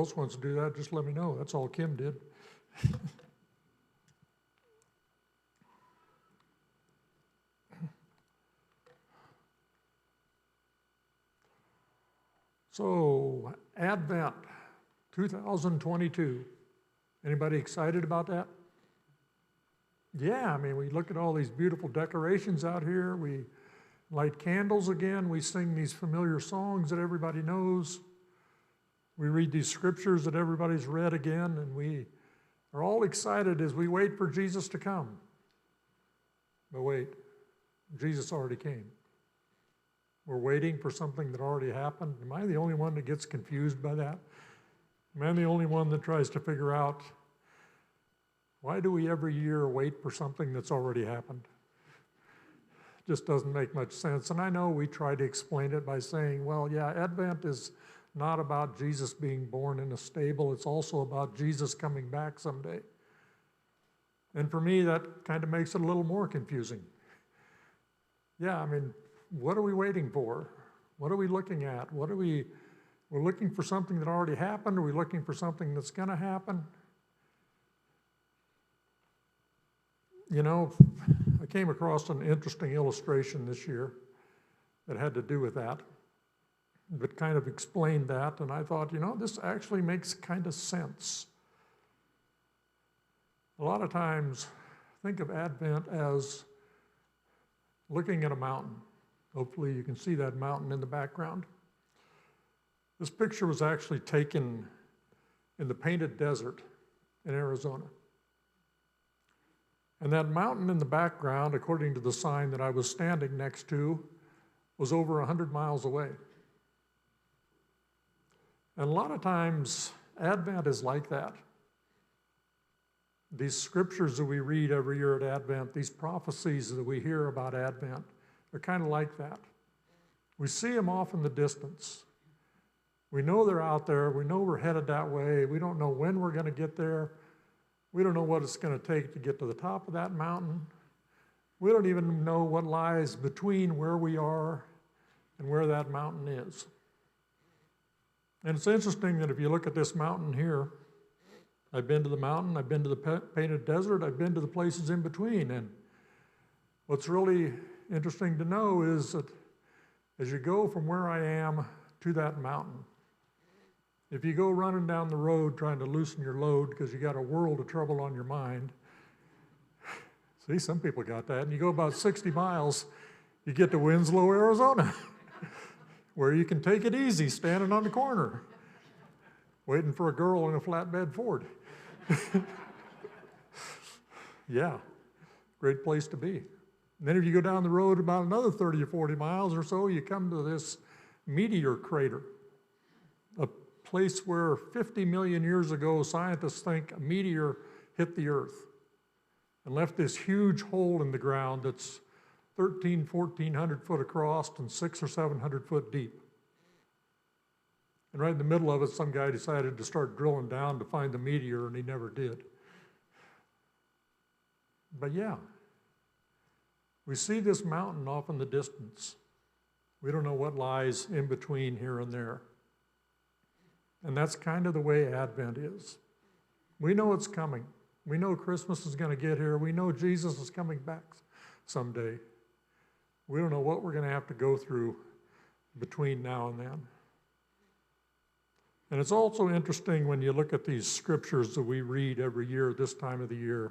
else wants to do that, just let me know. That's all Kim did. So, Advent 2022. Anybody excited about that? Yeah, I mean, we look at all these beautiful decorations out here. We light candles again. We sing these familiar songs that everybody knows. We read these scriptures that everybody's read again, and we are all excited as we wait for Jesus to come. But wait, Jesus already came. We're waiting for something that already happened. Am I the only one that gets confused by that? Am I the only one that tries to figure out, why do we every year wait for something that's already happened? It just doesn't make much sense. And I know we try to explain it by saying, well, yeah, Advent is not about Jesus being born in a stable. It's also about Jesus coming back someday. And for me, that kind of makes it a little more confusing. Yeah, I mean, what are we waiting for? What are we looking at? We're looking for something that already happened? Are we looking for something that's going to happen? You know, I came across an interesting illustration this year that had to do with that, that kind of explained that, and I thought, you know, this actually makes kind of sense. A lot of times, think of Advent as looking at a mountain. Hopefully you can see that mountain in the background. This picture was actually taken in the Painted Desert in Arizona. And that mountain in the background, according to the sign that I was standing next to, was over 100 miles away. And a lot of times, Advent is like that. These scriptures that we read every year at Advent, these prophecies that we hear about Advent, they're kind of like that. We see them off in the distance. We know they're out there. We know we're headed that way. We don't know when we're going to get there. We don't know what it's going to take to get to the top of that mountain. We don't even know what lies between where we are and where that mountain is. And it's interesting that if you look at this mountain here, I've been to the mountain, I've been to the Painted Desert, I've been to the places in between. And what's really interesting to know is that as you go from where I am to that mountain, if you go running down the road trying to loosen your load because you got a world of trouble on your mind, see, some people got that, and you go about 60 miles, you get to Winslow, Arizona, where you can take it easy standing on the corner, waiting for a girl in a flatbed Ford. Yeah, great place to be. And then if you go down the road about another 30 or 40 miles or so, you come to this meteor crater, a place where 50 million years ago, scientists think a meteor hit the Earth and left this huge hole in the ground that's 1,400 foot across and 600 or 700 foot deep. And right in the middle of it, some guy decided to start drilling down to find the meteor, and he never did. But yeah, we see this mountain off in the distance. We don't know what lies in between here and there. And that's kind of the way Advent is. We know it's coming. We know Christmas is going to get here. We know Jesus is coming back someday. We don't know what we're going to have to go through between now and then. And it's also interesting when you look at these scriptures that we read every year this time of the year.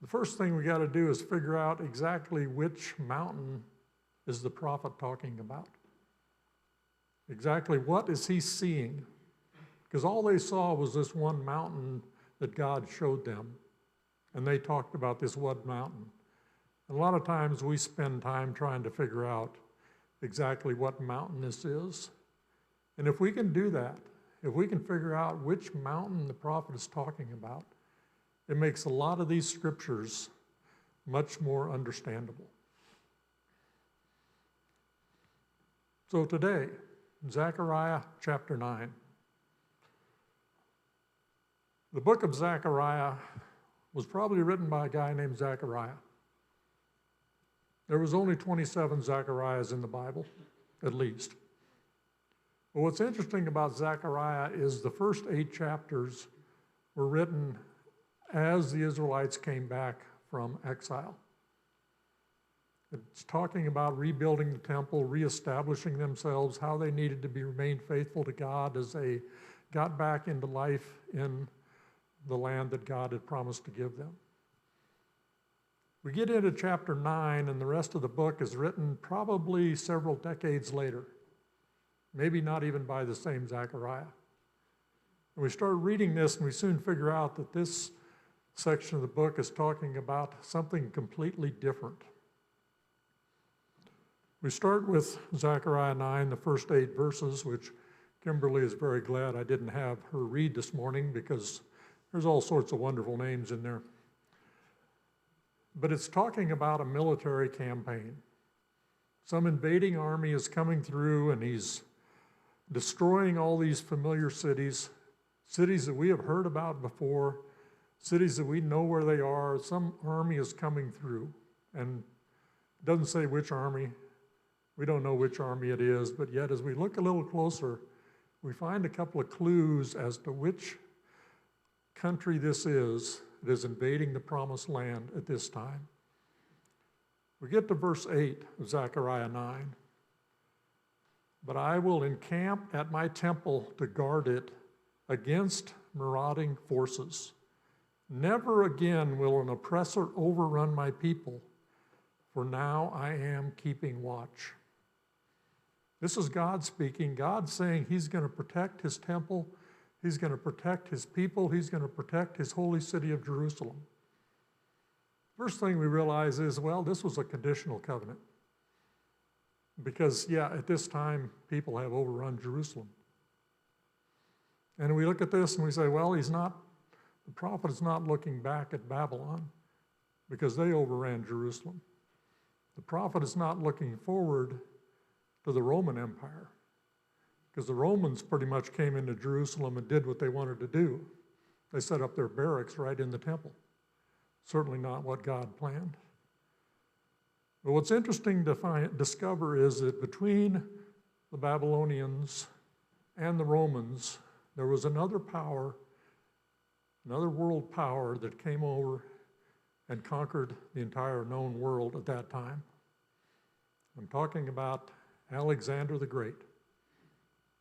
The first thing we got to do is figure out exactly which mountain is the prophet talking about. Exactly what is he seeing? Because all they saw was this one mountain that God showed them. And they talked about this one mountain. And a lot of times we spend time trying to figure out exactly what mountain this is. And if we can do that, if we can figure out which mountain the prophet is talking about, it makes a lot of these scriptures much more understandable. So today, Zechariah chapter 9. The book of Zechariah was probably written by a guy named Zechariah. There was only 27 Zechariahs in the Bible, at least. But what's interesting about Zechariah is the first 8 chapters were written as the Israelites came back from exile. It's talking about rebuilding the temple, reestablishing themselves, how they needed to remain faithful to God as they got back into life in the land that God had promised to give them. We get into chapter 9, and the rest of the book is written probably several decades later, maybe not even by the same Zechariah. And we start reading this, and we soon figure out that this section of the book is talking about something completely different. We start with Zechariah 9, the first 8 verses, which Kimberly is very glad I didn't have her read this morning because there's all sorts of wonderful names in there. But it's talking about a military campaign. Some invading army is coming through, and he's destroying all these familiar cities, cities that we have heard about before, cities that we know where they are. Some army is coming through, and it doesn't say which army. We don't know which army it is, but yet as we look a little closer, we find a couple of clues as to which country this is that is invading the promised land at this time. We get to verse 8 of Zechariah 9. But I will encamp at my temple to guard it against marauding forces. Never again will an oppressor overrun my people, for now I am keeping watch. This is God speaking. God saying he's going to protect his temple. He's going to protect his people. He's going to protect his holy city of Jerusalem. First thing we realize is, well, this was a conditional covenant. Because, yeah, at this time, people have overrun Jerusalem. And we look at this and we say, well, the prophet is not looking back at Babylon because they overran Jerusalem. The prophet is not looking forward to the Roman Empire because the Romans pretty much came into Jerusalem and did what they wanted to do. They set up their barracks right in the temple. Certainly not what God planned. But what's interesting to discover is that between the Babylonians and the Romans, there was another power, another world power that came over and conquered the entire known world at that time. I'm talking about Alexander the Great.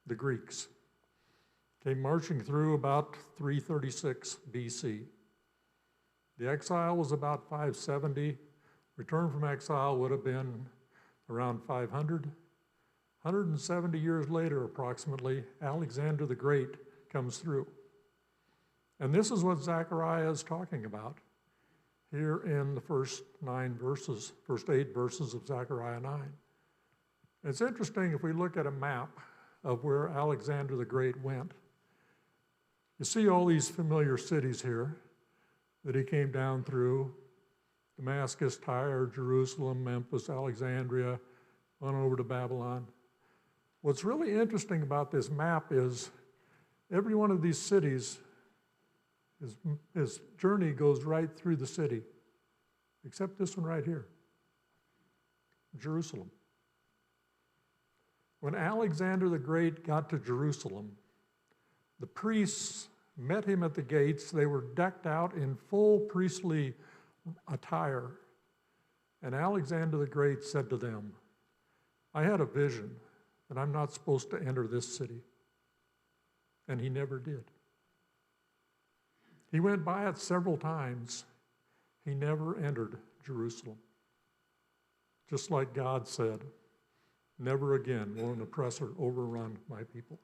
The Greeks came marching through about 336 BC. The exile was about 570. Return from exile would have been around 500. 170 years later, approximately, Alexander the Great comes through. And this is what Zechariah is talking about here in the first 8 verses of Zechariah 9. It's interesting if we look at a map of where Alexander the Great went. You see all these familiar cities here that he came down through: Damascus, Tyre, Jerusalem, Memphis, Alexandria, on over to Babylon. What's really interesting about this map is every one of these cities, his journey goes right through the city, except this one right here, Jerusalem. When Alexander the Great got to Jerusalem, the priests met him at the gates. They were decked out in full priestly attire. And Alexander the Great said to them, I had a vision that I'm not supposed to enter this city. And he never did. He went by it several times. He never entered Jerusalem. Just like God said, never again will an oppressor overrun my people.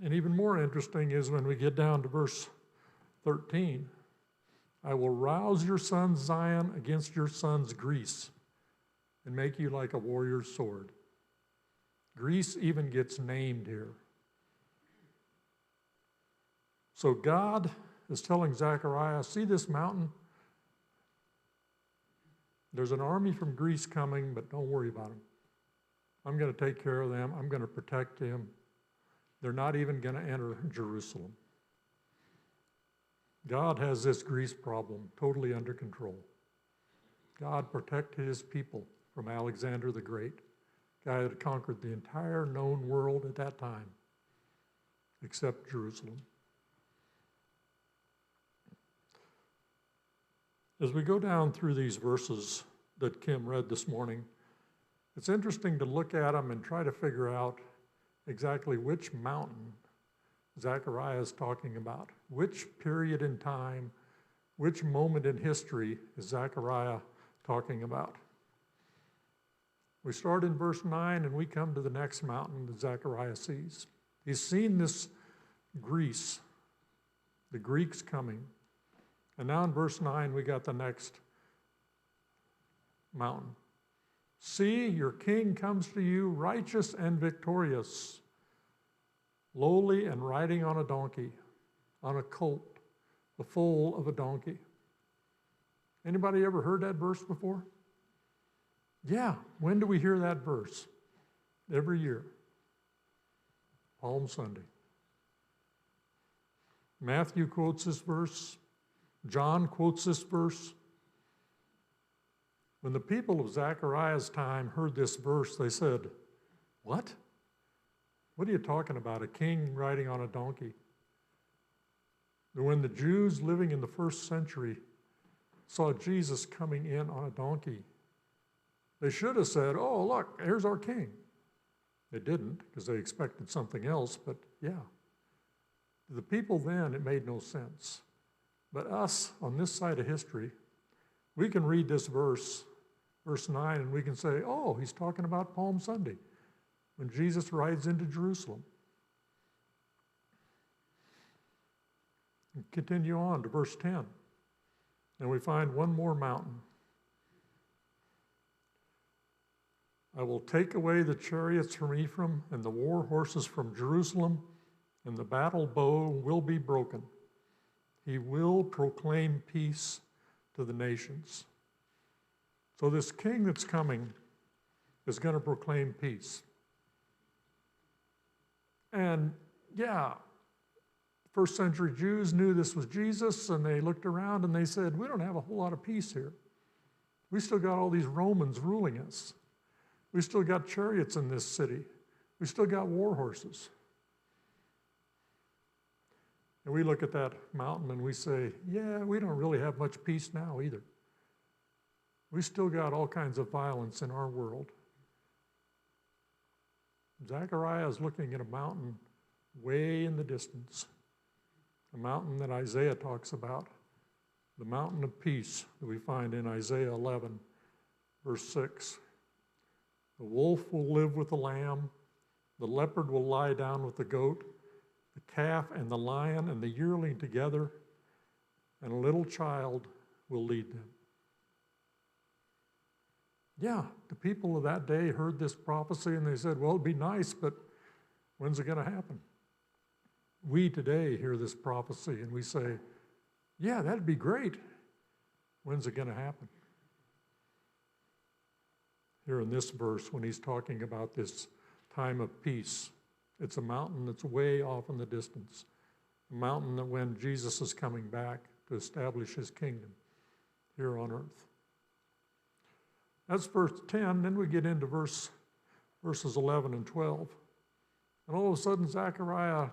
And even more interesting is when we get down to verse 13, I will rouse your son Zion against your sons Greece and make you like a warrior's sword. Greece even gets named here. So God is telling Zechariah, see this mountain? There's an army from Greece coming, but don't worry about them. I'm going to take care of them. I'm going to protect him. They're not even going to enter Jerusalem. God has this Greece problem totally under control. God protected his people from Alexander the Great. guy that conquered the entire known world at that time, except Jerusalem. As we go down through these verses that Kim read this morning, it's interesting to look at them and try to figure out exactly which mountain Zechariah is talking about. Which period in time, which moment in history is Zechariah talking about? We start in verse 9 and we come to the next mountain that Zechariah sees. He's seen this Greece, the Greeks coming. And now in verse 9 we got the next mountain. See, your king comes to you, righteous and victorious, lowly and riding on a donkey, on a colt, the foal of a donkey. Anybody ever heard that verse before? Yeah, when do we hear that verse? Every year. Palm Sunday. Matthew quotes this verse. John quotes this verse. When the people of Zechariah's time heard this verse, they said, "What? What are you talking about? A king riding on a donkey?" When the Jews living in the first century saw Jesus coming in on a donkey, they should have said, "Oh, look, here's our king." They didn't, because they expected something else, but yeah. To the people then, it made no sense. But us, on this side of history, we can read this verse 9, and we can say, oh, he's talking about Palm Sunday, when Jesus rides into Jerusalem. And continue on to verse 10, and we find one more mountain. I will take away the chariots from Ephraim and the war horses from Jerusalem, and the battle bow will be broken. He will proclaim peace to the nations. So this king that's coming is going to proclaim peace. And yeah, first century Jews knew this was Jesus, and they looked around and they said, we don't have a whole lot of peace here. We still got all these Romans ruling us. We still got chariots in this city. We still got war horses. And we look at that mountain and we say, yeah, we don't really have much peace now either. We still got all kinds of violence in our world. Zechariah is looking at a mountain way in the distance, a mountain that Isaiah talks about, the mountain of peace that we find in Isaiah 11, verse 6. The wolf will live with the lamb, the leopard will lie down with the goat, the calf and the lion and the yearling together, and a little child will lead them. Yeah, the people of that day heard this prophecy and they said, well, it'd be nice, but when's it going to happen? We today hear this prophecy and we say, yeah, that'd be great. When's it going to happen? Here in this verse, when he's talking about this time of peace, it's a mountain that's way off in the distance, a mountain that when Jesus is coming back to establish his kingdom here on earth. That's verse 10. Then we get into verses 11 and 12. And all of a sudden, Zechariah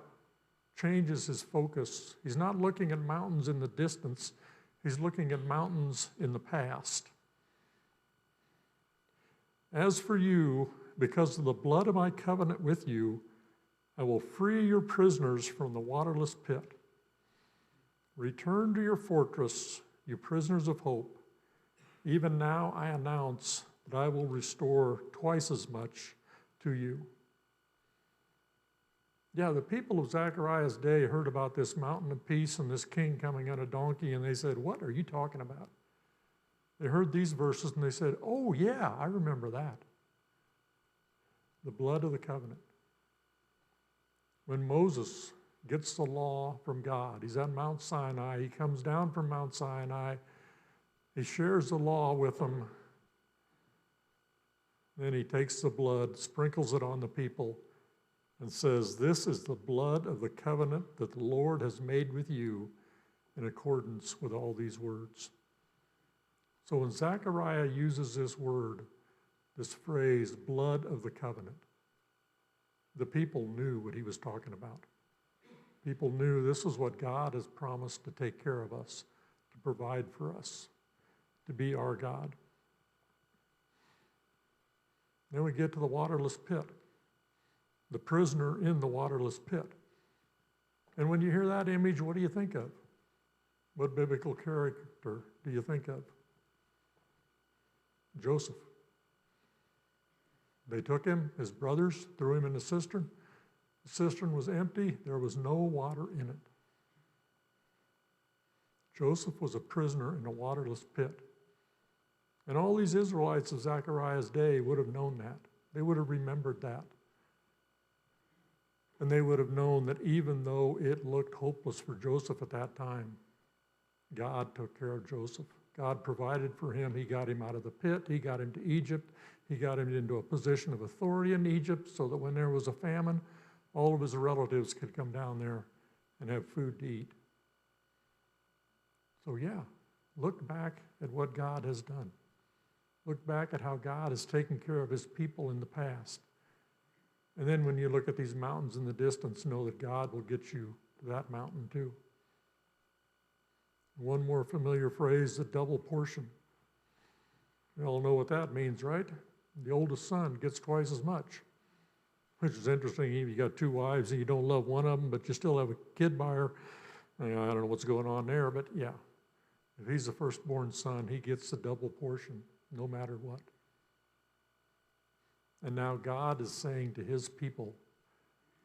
changes his focus. He's not looking at mountains in the distance. He's looking at mountains in the past. As for you, because of the blood of my covenant with you, I will free your prisoners from the waterless pit. Return to your fortress, you prisoners of hope. Even now I announce that I will restore twice as much to you. Yeah, the people of Zechariah's day heard about this mountain of peace and this king coming on a donkey, and they said, what are you talking about? They heard these verses and they said, oh yeah, I remember that. The blood of the covenant. When Moses gets the law from God, he's at Mount Sinai, he comes down from Mount Sinai, he shares the law with them, then he takes the blood, sprinkles it on the people, and says, this is the blood of the covenant that the Lord has made with you in accordance with all these words. So when Zechariah uses this word, this phrase, blood of the covenant. The people knew what he was talking about. People knew this is what God has promised to take care of us, to provide for us, to be our God. Then we get to the waterless pit, the prisoner in the waterless pit. And when you hear that image, what do you think of? What biblical character do you think of? Joseph. They took him, his brothers, threw him in the cistern. The cistern was empty. There was no water in it. Joseph was a prisoner in a waterless pit. And all these Israelites of Zechariah's day would have known that. They would have remembered that. And they would have known that even though it looked hopeless for Joseph at that time, God took care of Joseph. God provided for him. He got him out of the pit. He got him to Egypt. He got him into a position of authority in Egypt so that when there was a famine, all of his relatives could come down there and have food to eat. So yeah, look back at what God has done. Look back at how God has taken care of his people in the past. And then when you look at these mountains in the distance, know that God will get you to that mountain too. One more familiar phrase, the double portion. We all know what that means, right? The oldest son gets twice as much, which is interesting. If you got two wives and you don't love one of them, but you still have a kid by her, I don't know what's going on there, but yeah. If he's the firstborn son, he gets the double portion, no matter what. And now God is saying to his people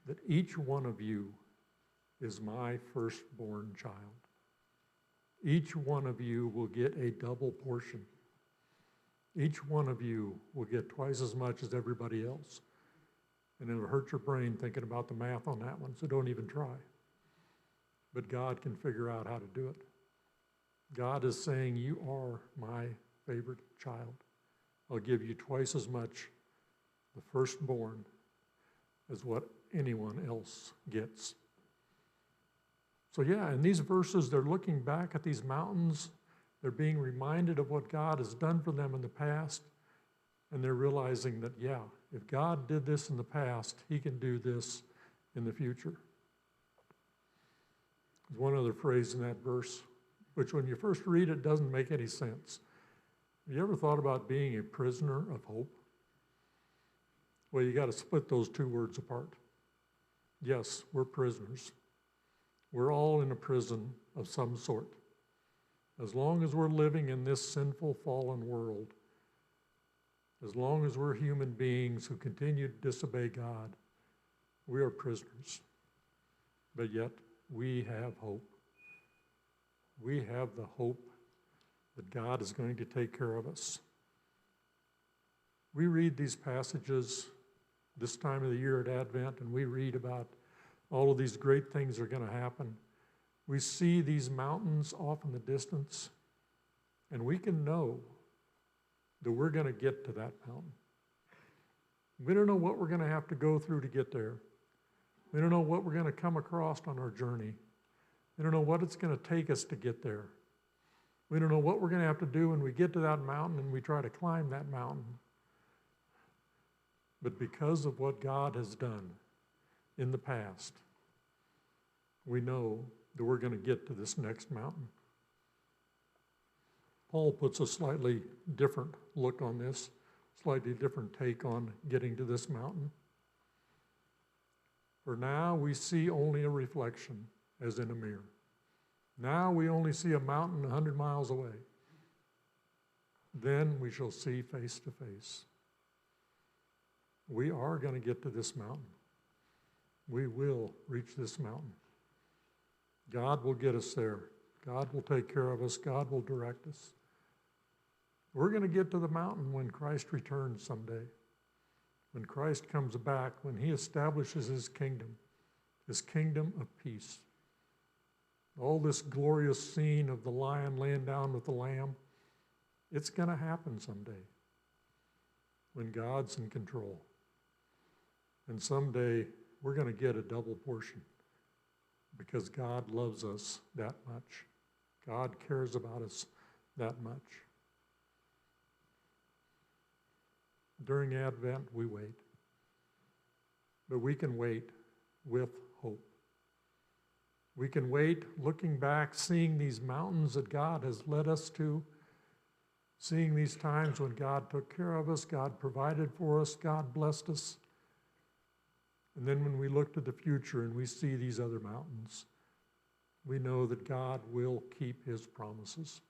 that each one of you is my firstborn child. Each one of you will get a double portion. Each one of you will get twice as much as everybody else. And it'll hurt your brain thinking about the math on that one, so don't even try. But God can figure out how to do it. God is saying, you are my favorite child. I'll give you twice as much, the firstborn, as what anyone else gets. So yeah, in these verses, they're looking back at these mountains. They're being reminded of what God has done for them in the past. And they're realizing that, yeah, if God did this in the past, he can do this in the future. There's one other phrase in that verse, which when you first read it doesn't make any sense. Have you ever thought about being a prisoner of hope? Well, you got to split those two words apart. Yes, we're prisoners. We're all in a prison of some sort. As long as we're living in this sinful, fallen world, as long as we're human beings who continue to disobey God, we are prisoners. But yet, we have hope. We have the hope that God is going to take care of us. We read these passages this time of the year at Advent, and we read about all of these great things are going to happen. We see these mountains off in the distance, and we can know that we're going to get to that mountain. We don't know what we're going to have to go through to get there. We don't know what we're going to come across on our journey. We don't know what it's going to take us to get there. We don't know what we're going to have to do when we get to that mountain and we try to climb that mountain. But because of what God has done in the past, we know that we're going to get to this next mountain. Paul puts a slightly different look on this, slightly different take on getting to this mountain. For now we see only a reflection as in a mirror. Now we only see a mountain 100 miles away. Then we shall see face to face. We are going to get to this mountain. We will reach this mountain. God will get us there. God will take care of us. God will direct us. We're going to get to the mountain when Christ returns someday. When Christ comes back, when he establishes his kingdom of peace. All this glorious scene of the lion laying down with the lamb, it's going to happen someday when God's in control. And someday we're going to get a double portion because God loves us that much. God cares about us that much. During Advent, we wait. But we can wait with hope. We can wait looking back, seeing these mountains that God has led us to, seeing these times when God took care of us, God provided for us, God blessed us. And then when we look to the future and we see these other mountains, we know that God will keep his promises.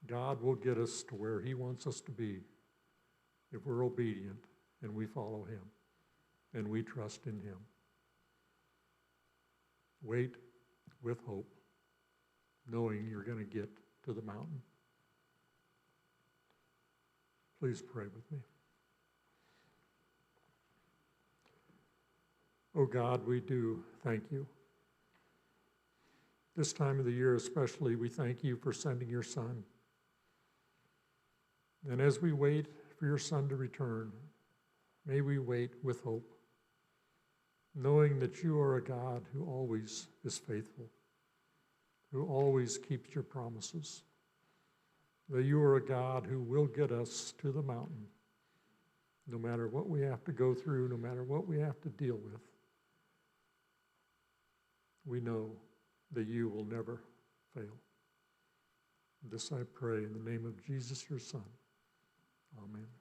God will get us to where he wants us to be if we're obedient and we follow him and we trust in him. Wait with hope, knowing you're going to get to the mountain. Please pray with me. Oh God, we do thank you. This time of the year especially, we thank you for sending your Son. And as we wait for your Son to return, may we wait with hope, knowing that you are a God who always is faithful, who always keeps your promises, that you are a God who will get us to the mountain, no matter what we have to go through, no matter what we have to deal with. We know that you will never fail. This I pray in the name of Jesus, your Son. Amen.